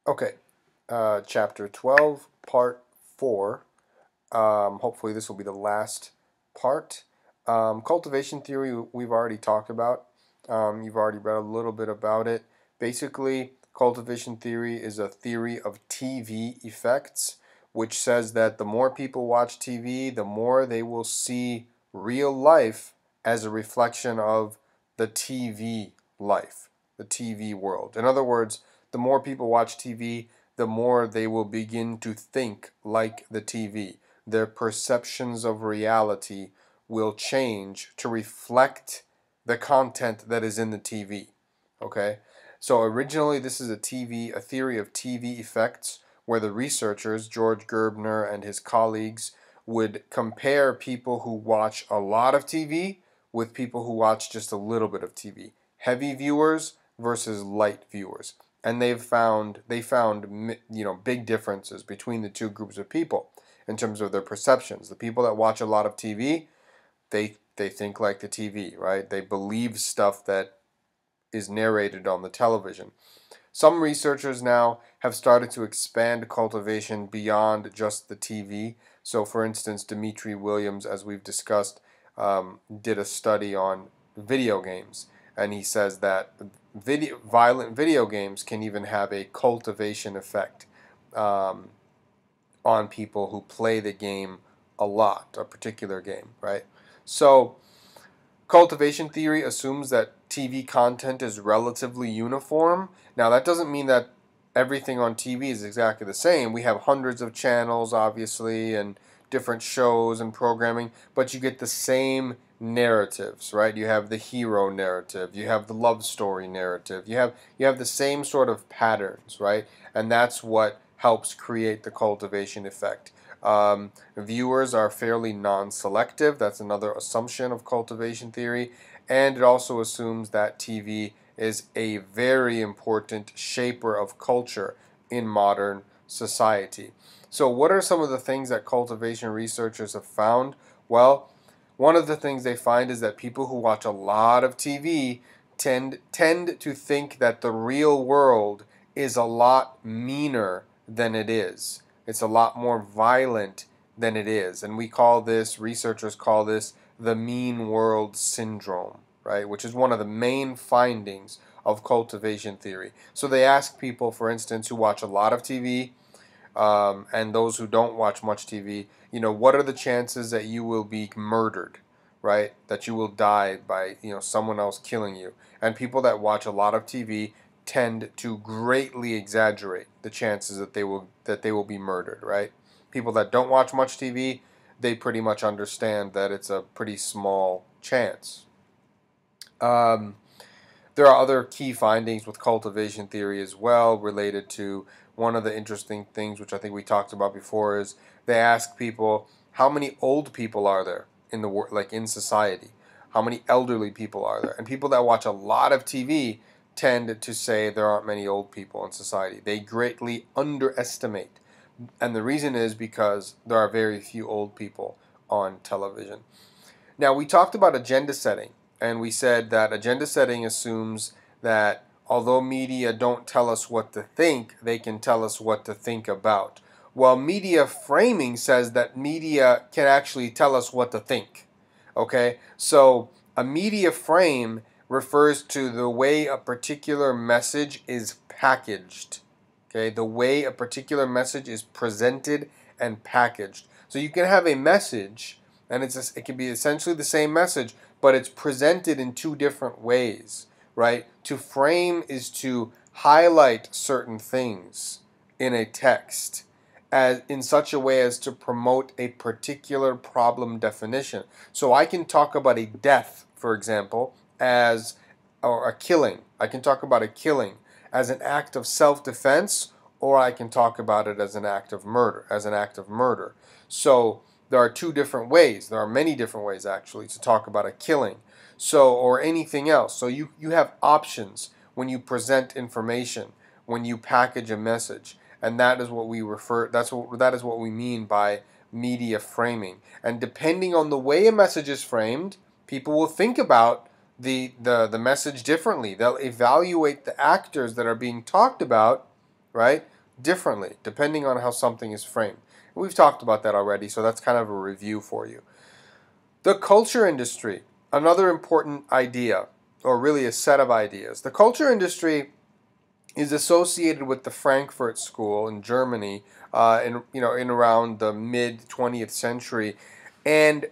Okay, chapter 12, part 4. Hopefully this will be the last part. Cultivation theory we've already talked about. You've already read a little bit about it. Basically, cultivation theory is a theory of TV effects, which says that the more people watch TV, the more they will see real life as a reflection of the TV life, the TV world. In other words, the more people watch TV, the more they will begin to think like the TV. Their perceptions of reality will change to reflect the content that is in the TV. Okay? So originally this is a theory of TV effects, where the researchers, George Gerbner and his colleagues, would compare people who watch a lot of TV with people who watch just a little bit of TV. Heavy viewers versus light viewers. And they found big differences between the two groups of people in terms of their perceptions. The people that watch a lot of TV, they think like the TV, right? They believe stuff that is narrated on the television. Some researchers now have started to expand cultivation beyond just the TV. So, for instance, Dimitri Williams, as we've discussed, did a study on video games, and he says that violent video games can even have a cultivation effect on people who play the game a lot, a particular game, right? So, cultivation theory assumes that TV content is relatively uniform. Now, that doesn't mean that everything on TV is exactly the same. We have hundreds of channels, obviously, and different shows and programming, but you get the same narratives, right? You have the hero narrative, you have the love story narrative, you have the same sort of patterns, right? And that's what helps create the cultivation effect. Viewers are fairly non-selective. That's another assumption of cultivation theory. And it also assumes that TV is a very important shaper of culture in modern society. So what are some of the things that cultivation researchers have found? Well, one of the things they find is that people who watch a lot of TV tend to think that the real world is a lot meaner than it is. It's a lot more violent than it is. And researchers call this the mean world syndrome, right? Which is one of the main findings of cultivation theory. So they ask people, for instance, who watch a lot of TV, and those who don't watch much TV, what are the chances that you will be murdered, right? That you will die by, someone else killing you. And people that watch a lot of TV tend to greatly exaggerate the chances that they will be murdered, right? People that don't watch much TV, they pretty much understand that it's a pretty small chance. There are other key findings with cultivation theory as well, related to one of the interesting things, which I think we talked about before, is they ask people, how many old people are there in the like in society? How many elderly people are there? And people that watch a lot of TV tend to say there aren't many old people in society. They greatly underestimate. And the reason is because there are very few old people on television. Now, we talked about agenda setting, and we said that agenda setting assumes that although media don't tell us what to think, they can tell us what to think about. Well, media framing says that media can actually tell us what to think. Okay? So, a media frame refers to the way a particular message is packaged. Okay? The way a particular message is presented and packaged. So you can have a message, and it can be essentially the same message, but it's presented in two different ways, right? To frame is to highlight certain things in a text as in such a way as to promote a particular problem definition. So I can talk about a death, for example, or a killing. I can talk about a killing as an act of self-defense, or I can talk about it as an act of murder, So there are two different ways. There are many different ways, actually, to talk about a killing. So, or anything else. So you have options when you present information, when you package a message. And that is what that is what we mean by media framing. And depending on the way a message is framed, people will think about the message differently. They'll evaluate the actors that are being talked about, right, differently depending on how something is framed. We've talked about that already, so that's kind of a review for you. The culture industry, another important idea, or really a set of ideas. The culture industry is associated with the Frankfurt School in Germany, in around the mid 20th century, and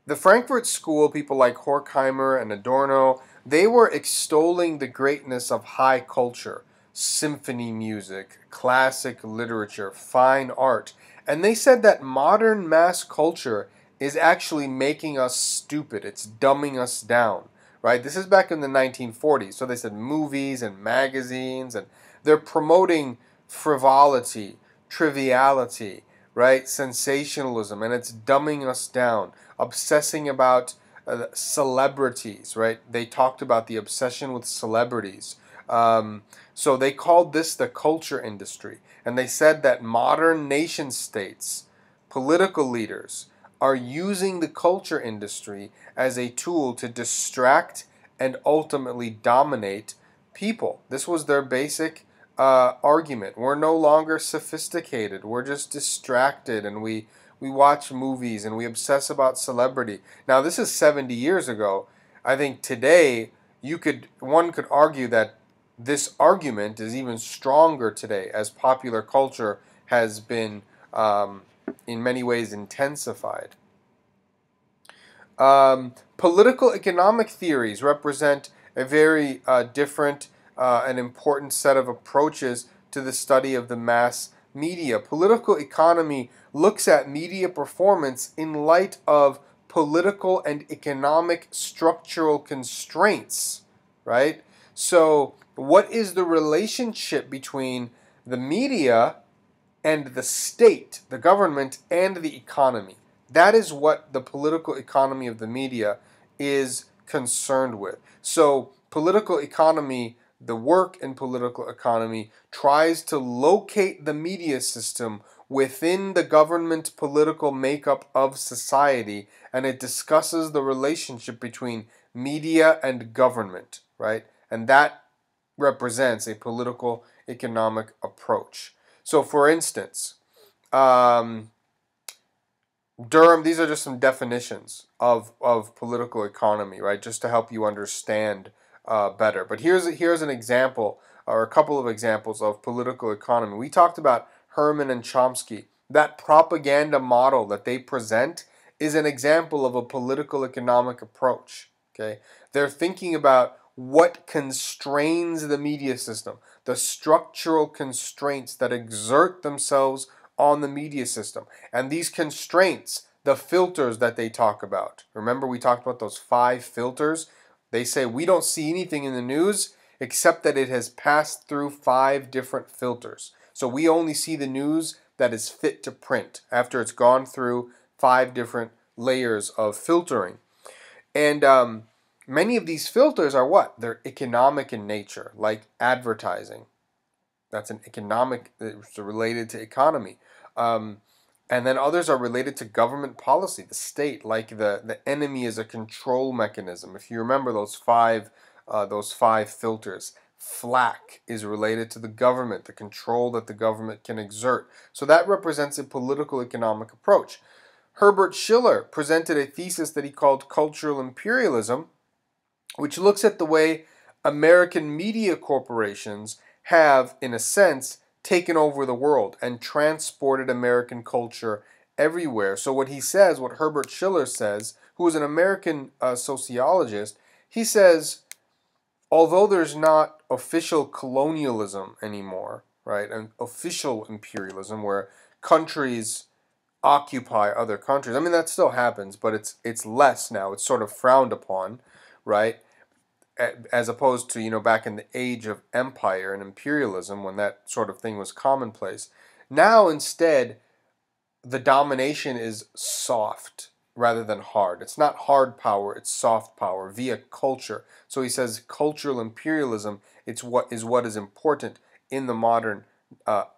the Frankfurt School, people like Horkheimer and Adorno, they were extolling the greatness of high culture, symphony music, classic literature, fine art, and they said that modern mass culture is actually making us stupid. It's dumbing us down. Right? This is back in the 1940s. So they said movies and magazines, and they're promoting frivolity, triviality, right? Sensationalism, and it's dumbing us down. Obsessing about celebrities, right? They talked about the obsession with celebrities. So they called this the culture industry. And they said that modern nation states, political leaders, are using the culture industry as a tool to distract and ultimately dominate people. This was their basic argument. We're no longer sophisticated. We're just distracted, and we watch movies and we obsess about celebrity. Now, this is 70 years ago. I think today one could argue that this argument is even stronger today, as popular culture has been in many ways intensified. Political economic theories represent a very different and important set of approaches to the study of the mass media. Political economy looks at media performance in light of political and economic structural constraints, right? So, what is the relationship between the media and the state, the government, and the economy? That is what the political economy of the media is concerned with. So, political economy, the work in political economy, tries to locate the media system within the government political makeup of society, and it discusses the relationship between media and government, right? And that represents a political economic approach. So, for instance, Durham, these are just some definitions of political economy, right? Just to help you understand better. But here's an example, or a couple of examples of political economy. We talked about Herman and Chomsky. That propaganda model that they present is an example of a political economic approach. Okay, they're thinking about what constrains the media system, the structural constraints that exert themselves on the media system. And these constraints, the filters that they talk about. Remember, we talked about those 5 filters? They say we don't see anything in the news except that it has passed through 5 different filters. So we only see the news that is fit to print after it's gone through 5 different layers of filtering. And many of these filters are what? They're economic in nature, like advertising. That's an economic, it's related to economy. And then others are related to government policy, the state, like the enemy is a control mechanism. If you remember those five filters, FLAC is related to the government, the control that the government can exert. So that represents a political economic approach. Herbert Schiller presented a thesis that he called cultural imperialism, which looks at the way American media corporations have, in a sense, taken over the world and transported American culture everywhere. So what Herbert Schiller says, who is an American sociologist, he says, although there's not official colonialism anymore, right, and official imperialism where countries occupy other countries, I mean, that still happens, but it's less now. It's sort of frowned upon, right? As opposed to, back in the age of empire and imperialism when that sort of thing was commonplace. Now, instead, the domination is soft rather than hard. It's not hard power, it's soft power via culture. So he says cultural imperialism is what is important in the modern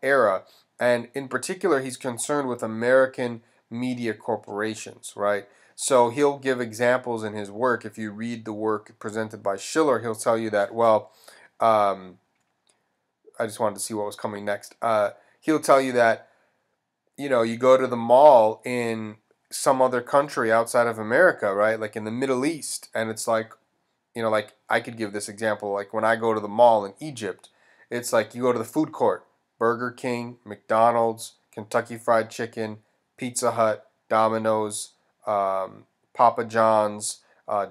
era. And in particular, he's concerned with American media corporations, right? So he'll give examples in his work. If you read the work presented by Schiller, he'll tell you that, I just wanted to see what was coming next. He'll tell you that, you go to the mall in some other country outside of America, right? Like in the Middle East, and it's like, like I could give this example. Like when I go to the mall in Egypt, it's like you go to the food court, Burger King, McDonald's, Kentucky Fried Chicken, Pizza Hut, Domino's, Papa John's,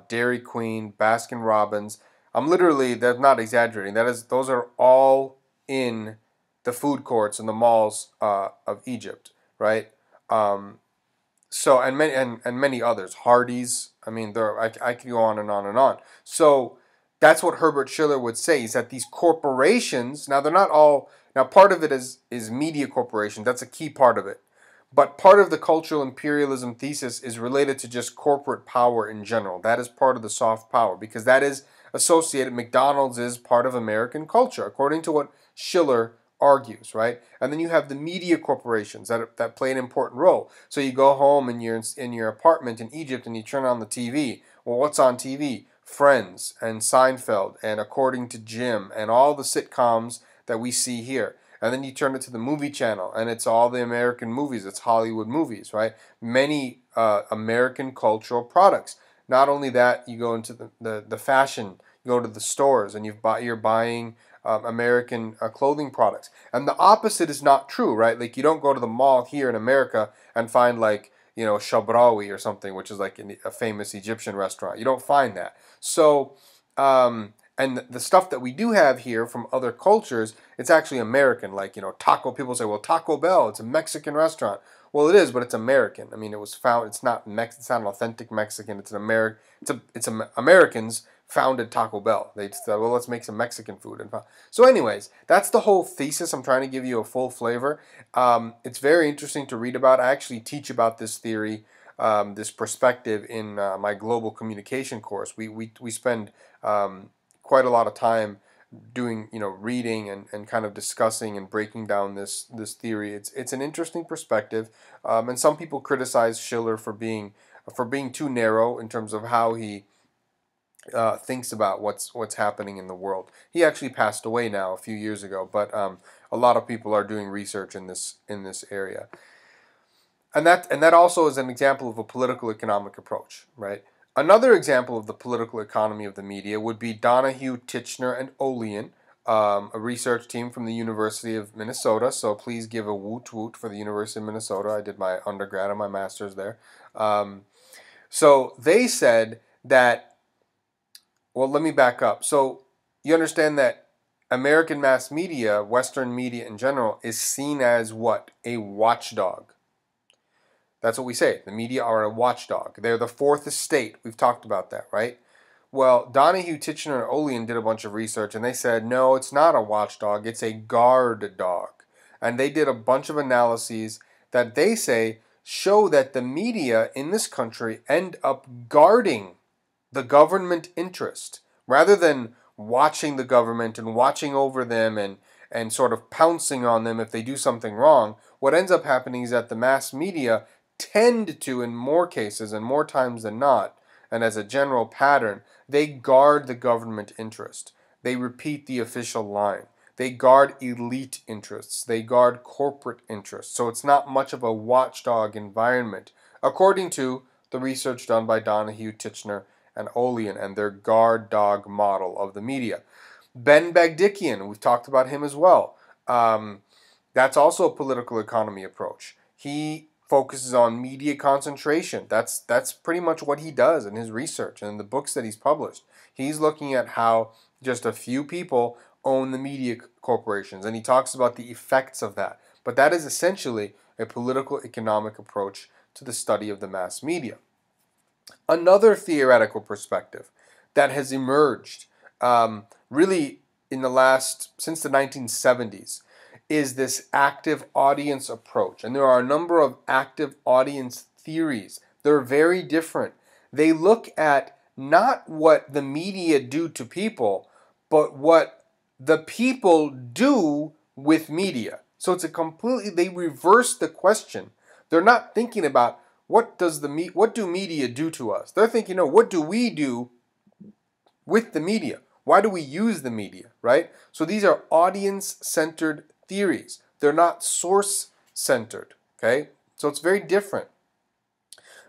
Dairy Queen, Baskin Robbins. They're not exaggerating. Those are all in the food courts and the malls of Egypt, right? So and many others, Hardee's. I mean, I could go on and on and on. So that's what Herbert Schiller would say, is that these corporations, now they're not all, now part of it is media corporations. That's a key part of it. But part of the cultural imperialism thesis is related to just corporate power in general. That is part of the soft power, because that is associated, McDonald's is part of American culture, according to what Schiller argues, right? And then you have the media corporations that play an important role. So you go home and you're in your apartment in Egypt and you turn on the TV. Well, what's on TV? Friends and Seinfeld and According to Jim and all the sitcoms that we see here. And then you turn it to the movie channel and it's all the American movies. It's Hollywood movies, right? Many American cultural products. Not only that, you go into the fashion, you go to the stores and you're buying American clothing products. And the opposite is not true, right? Like you don't go to the mall here in America and find like, Shabrawi or something, which is like a famous Egyptian restaurant. You don't find that. So, and the stuff that we do have here from other cultures, it's actually American. Like, taco, people say, well, Taco Bell, it's a Mexican restaurant. Well, it is, but it's American. I mean, it was found, it's not an authentic Mexican. It's Americans founded Taco Bell. They said, well, let's make some Mexican food. So anyways, that's the whole thesis. I'm trying to give you a full flavor. It's very interesting to read about. I actually teach about this theory, this perspective in my global communication course. We spend quite a lot of time doing, reading and kind of discussing and breaking down this theory. It's an interesting perspective, and some people criticize Schiller for being too narrow in terms of how he thinks about what's happening in the world. He actually passed away now a few years ago, but a lot of people are doing research in this area, and that also is an example of a political economic approach, right? Another example of the political economy of the media would be Donahue, Titchener, and Olian, a research team from the University of Minnesota. So please give a woot woot for the University of Minnesota. I did my undergrad and my master's there. So they said that, well, let me back up. So you understand that American mass media, Western media in general, is seen as what? A watchdog. That's what we say. The media are a watchdog. They're the fourth estate. We've talked about that, right? Well, Donahue, Titchener, and Olian did a bunch of research, and they said, no, it's not a watchdog. It's a guard dog. And they did a bunch of analyses that they say show that the media in this country end up guarding the government interest rather than watching the government and watching over them and sort of pouncing on them if they do something wrong. What ends up happening is that the mass media tend to, in more cases and more times than not, and as a general pattern, they guard the government interest. They repeat the official line. They guard elite interests. They guard corporate interests. So it's not much of a watchdog environment, according to the research done by Donahue, Titchener, and Olian and their guard dog model of the media. Ben Bagdikian, we've talked about him as well. That's also a political economy approach. He focuses on media concentration. That's pretty much what he does in his research and in the books that he's published. He's looking at how just a few people own the media corporations, and he talks about the effects of that. But that is essentially a political economic approach to the study of the mass media. Another theoretical perspective that has emerged really since the 1970s is this active audience approach. And there are a number of active audience theories. They're very different. They look at not what the media do to people, but what the people do with media. So it's they reverse the question. They're not thinking about what do media do to us? They're thinking, no, what do we do with the media? Why do we use the media, right? So these are audience-centered theories. They're not source-centered, okay? So it's very different.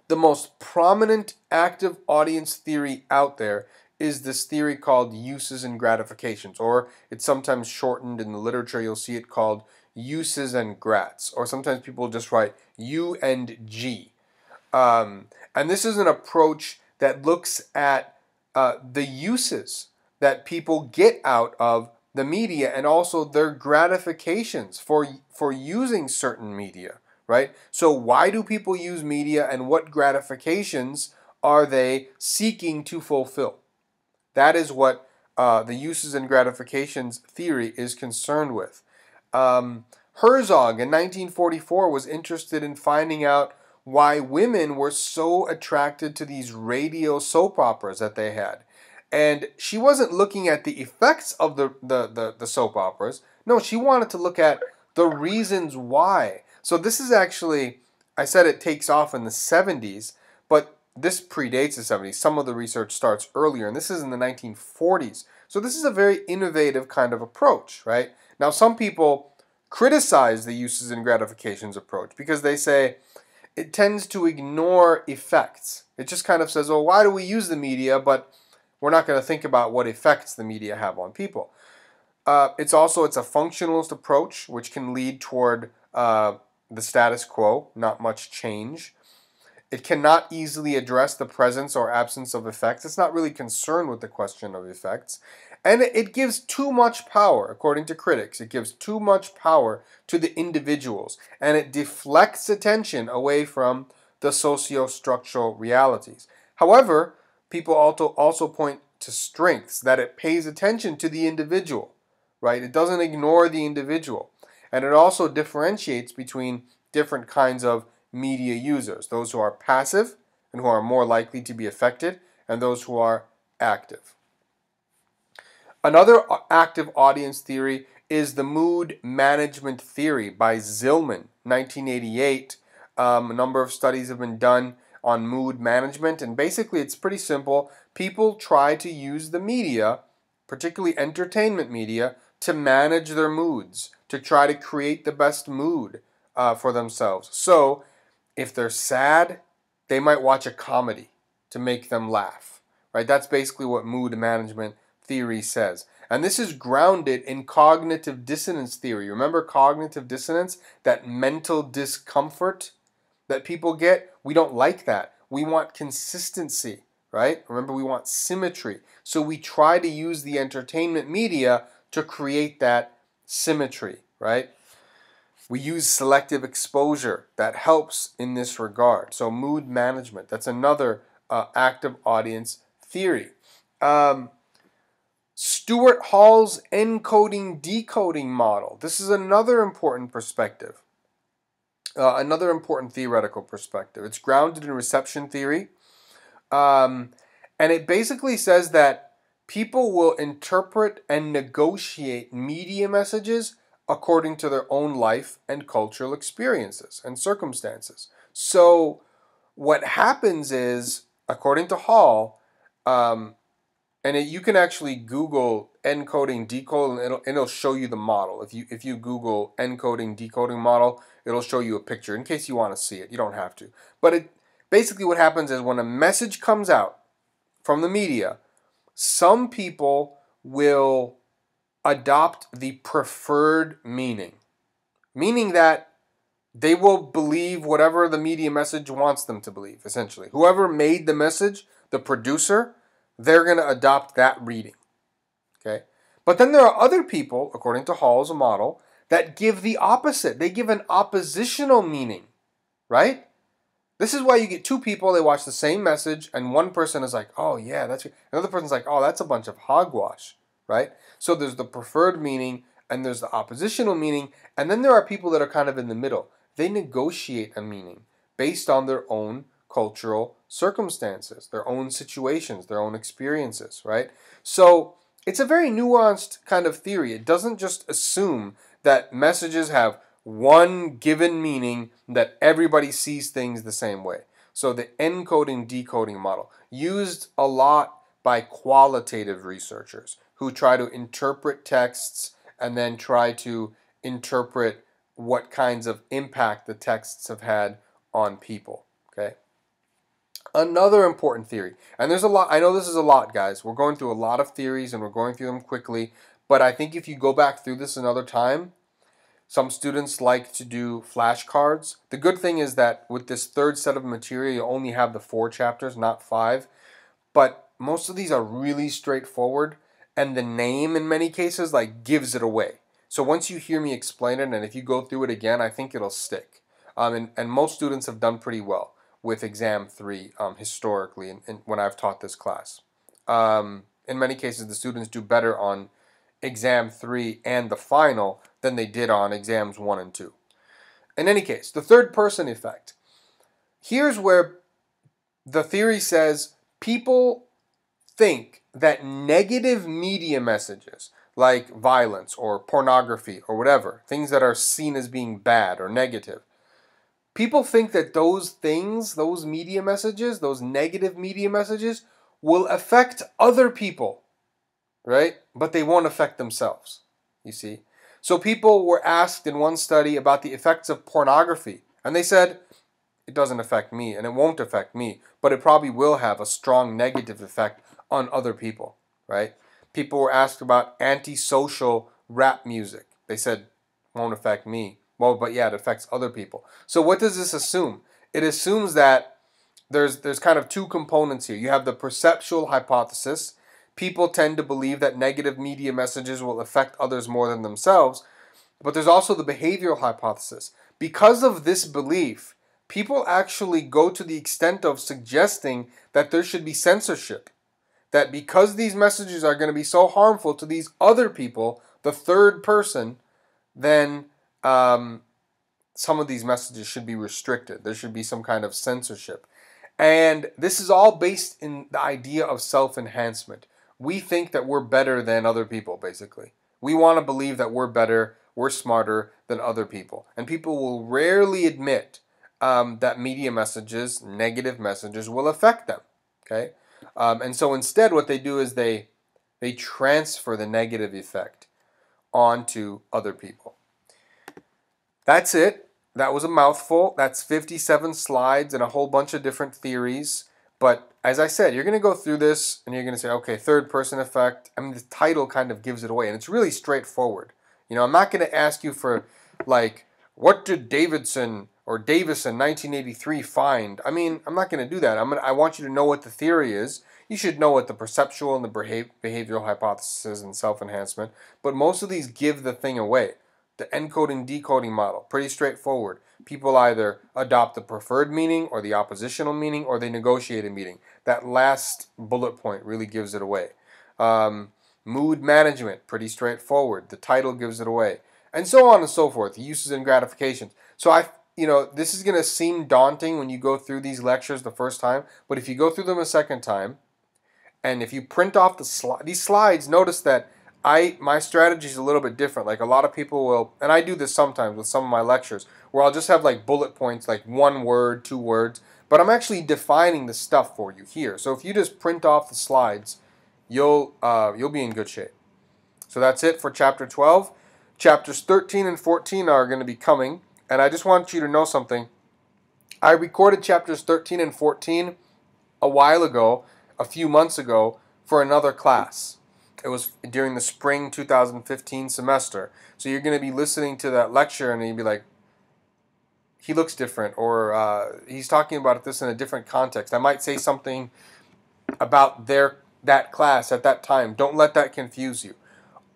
The most prominent active audience theory out there is this theory called uses and gratifications, or it's sometimes shortened in the literature. You'll see it called uses and grats, or sometimes people just write U and G. And this is an approach that looks at the uses that people get out of the media and also their gratifications for using certain media, right? So why do people use media and what gratifications are they seeking to fulfill? That is what the uses and gratifications theory is concerned with. Herzog in 1944 was interested in finding out why women were so attracted to these radio soap operas that they had. And she wasn't looking at the effects of the soap operas. No, she wanted to look at the reasons why. So this is actually, I said it takes off in the 70s, but this predates the 70s. Some of the research starts earlier, and this is in the 1940s. So this is a very innovative kind of approach, right? Now, some people criticize the uses and gratifications approach because they say it tends to ignore effects. It just kind of says, well, why do we use the media, but we're not going to think about what effects the media have on people. It's a functionalist approach, which can lead toward the status quo, not much change. It cannot easily address the presence or absence of effects. It's not really concerned with the question of effects. And it gives too much power, according to critics. It gives too much power to the individuals, and it deflects attention away from the socio-structural realities. However, people also point to strengths, that it pays attention to the individual, right? It doesn't ignore the individual. And it also differentiates between different kinds of media users, those who are passive and who are more likely to be affected, and those who are active. Another active audience theory is the mood management theory by Zillman, 1988. A number of studies have been done on mood management, and basically it's pretty simple. People try to use the media, particularly entertainment media, to manage their moods, to try to create the best mood for themselves. So if they're sad, they might watch a comedy to make them laugh, right? That's basically what mood management theory says. And this is grounded in cognitive dissonance theory. Remember cognitive dissonance? That mental discomfort that people get? We don't like that. We want consistency, right? Remember, we want symmetry. So we try to use the entertainment media to create that symmetry, right? We use selective exposure. That helps in this regard. So mood management, that's another active audience theory. Stuart Hall's encoding-decoding model. This is another important perspective, another important theoretical perspective. It's grounded in reception theory, and it basically says that people will interpret and negotiate media messages according to their own life and cultural experiences and circumstances. So what happens is, according to Hall, you can actually Google encoding, decoding, and it'll show you the model. If you Google encoding, decoding model, it'll show you a picture in case you want to see it. You don't have to. But basically what happens is when a message comes out from the media, some people will adopt the preferred meaning, meaning that they will believe whatever the media message wants them to believe, essentially. Whoever made the message, the producer, they're going to adopt that reading, okay? But then there are other people, according to Hall's model, that give the opposite. They give an oppositional meaning, right? This is why you get two people, they watch the same message, and one person is like, oh yeah, that's right. Another person's like, oh, that's a bunch of hogwash, right? So there's the preferred meaning, and there's the oppositional meaning, and then there are people that are kind of in the middle. They negotiate a meaning based on their own cultural circumstances, their own situations, their own experiences, right? So it's a very nuanced kind of theory. It doesn't just assume that messages have one given meaning, that everybody sees things the same way. So the encoding decoding model, used a lot by qualitative researchers who try to interpret texts and then try to interpret what kinds of impact the texts have had on people. Okay. Another important theory, and there's a lot, I know this is a lot, guys. We're going through a lot of theories and we're going through them quickly, but I think if you go back through this another time, some students like to do flashcards. The good thing is that with this third set of material, you only have the 4 chapters, not 5, but most of these are really straightforward, and the name in many cases like gives it away. So once you hear me explain it, and if you go through it again, I think it'll stick. And most students have done pretty well with exam 3 historically, and when I've taught this class. In many cases, the students do better on exam 3 and the final than they did on exams 1 and 2. In any case, the third person effect. Here's where the theory says people think that negative media messages like violence or pornography or whatever, things that are seen as being bad or negative, people think that those things, those media messages, those negative media messages will affect other people, right? But they won't affect themselves, you see. So people were asked in one study about the effects of pornography, and they said, it doesn't affect me, and it won't affect me, but it probably will have a strong negative effect on other people, right? People were asked about antisocial rap music. They said, won't affect me. Well, but yeah, it affects other people. So what does this assume? It assumes that there's kind of 2 components here. You have the perceptual hypothesis. People tend to believe that negative media messages will affect others more than themselves. But there's also the behavioral hypothesis. Because of this belief, people actually go to the extent of suggesting that there should be censorship. That because these messages are going to be so harmful to these other people, the third person, then some of these messages should be restricted. There should be some kind of censorship. And this is all based in the idea of self-enhancement. We think that we're better than other people, basically. We want to believe that we're better, we're smarter than other people. And people will rarely admit that media messages, negative messages, will affect them. Okay? And so instead what they do is they transfer the negative effect onto other people. That's it. That was a mouthful. That's 57 slides and a whole bunch of different theories. But as I said, you're going to go through this and you're going to say, okay, third person effect. I mean, the title kind of gives it away, and it's really straightforward. You know, I'm not going to ask you for, like, what did Davidson or Davis in 1983 find? I mean, I'm not going to do that. I want you to know what the theory is. You should know what the perceptual and the behavioral hypothesis and self-enhancement. But most of these give the thing away. The encoding decoding model, pretty straightforward. People either adopt the preferred meaning or the oppositional meaning, or they negotiate a meaning. That last bullet point really gives it away. Mood management, pretty straightforward. The title gives it away. And so on and so forth. Uses and gratifications. So this is going to seem daunting when you go through these lectures the first time, but if you go through them a second time, and if you print off these slides, notice that my strategy is a little bit different. Like a lot of people will, and I do this sometimes with some of my lectures, where I'll just have like bullet points, like 1 word, 2 words, but I'm actually defining the stuff for you here. So if you just print off the slides, you'll be in good shape. So that's it for chapter 12. Chapters 13 and 14 are going to be coming, and I just want you to know something. I recorded chapters 13 and 14 a while ago, a few months ago, for another class. It was during the spring 2015 semester. So you're going to be listening to that lecture and you'll be like, he looks different, or he's talking about this in a different context. I might say something about that class at that time. Don't let that confuse you.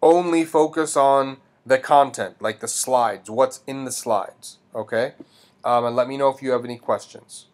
Only focus on the content, like the slides, what's in the slides, okay? And let me know if you have any questions.